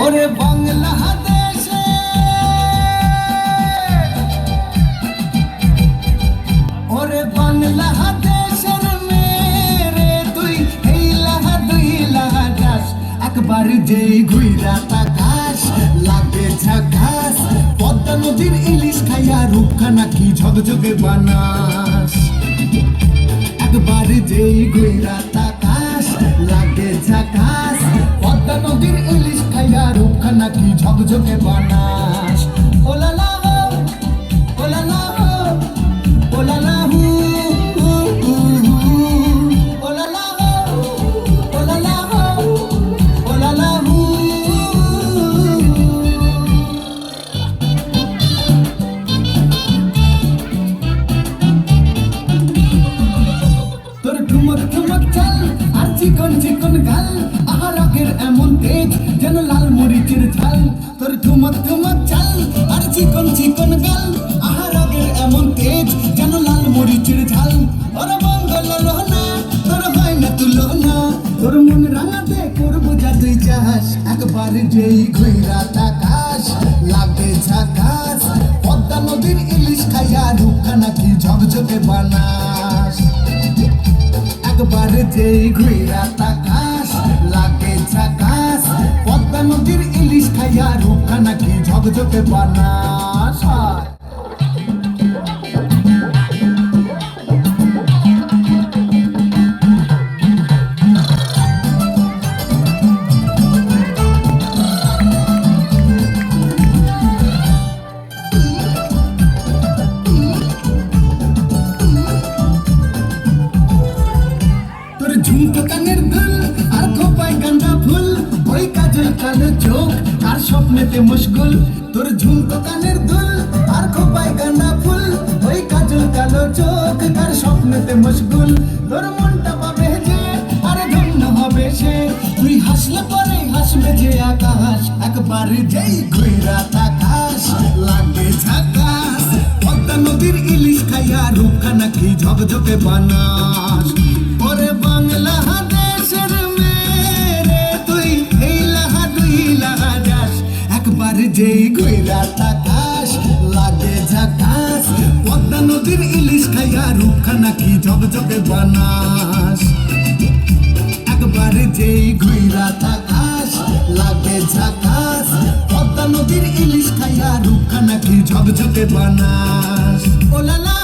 ওরে বাংলাদেশে ওরে বাংলাদেশের মেরে তুই এই লাহা দুই লাহা যাস একবার যেই ঘুইরা তাকাস লাগে ঝাকাস পদ্মা নদীর ইলিশ খাইয়া রূপখানা কি ঝকঝকে বানাস একবার যেই ঘুইরা তাকাস লাগে ঝাকাস পদ্মা নদীর ইলিশ খাইয়া রূপখানা কি ঝকঝকে বানাস ওলালা হো ওলালা হো ওলালা হু ওলালা হো ওলালা হো ওলালা হু তোর ঠুমক ঠুমক চাল আর চিকন চিকন গাল আহারকের এমন তেজ যেন লাল মরিচের ঝাল তোর ঠুমক ঠুমক চাল আর চিকন চিকন গাল আহারকের এমন তেজ যেন লাল মরিচের ঝাল ওর মঙ্গল রহনা তোর হয় না তুলনা তোর মন রাঙাতে করবো যা তুই চাস একবার যেই ঘুইরা তাকাস লাগে ঝাকাস পদ্মা নদীর ইলিশ খাইয়া রূপখানা কি ঝকঝকে বানাস একবার যেই ঘুইরা তাকাস লাগে ঝাকাস পদ্মা নদীর ইলিশ খাইয়া রূপখানা কি ঝকঝকে বানাস তোর ঝুমকো কানের দুল আর খোপায় গাঁদা ফুল ওই কাজল কালো চোখ আর স্বপ্নেতে মুশকুল তোর ঝুমকো কানের দুল আর খোপায় গাঁদা ফুল ওই কাজল কালো চোখ আর স্বপ্নেতে মুশকুল তোর মনটা পাবে যে আর ধন্য হবে সে তুই হাসলে পরে হাসবে যে আকাশ একবার যেই ঘুইরা তাকাস লাগে ঝাকাস পদ্মা নদীর ইলিশ খাইয়া রূপখানা কি ঝকঝকে বানাস ওরে বাংলাদেশের মেরে তুই এই লাহা দুই লাহা যাস একবার যেই ঘুইরা তাকাস লাগে ঝাকাস পদ্মা নদীর ইলিশ খাইয়া রূপখানা কি ঝকঝকে বানাস একবার যেই ঘুইরা তাকাস লাগে ঝাকাস পদ্মা নদীর ইলিশ খাইয়া রূপখানা কি ঝকঝকে বানাস ওলালা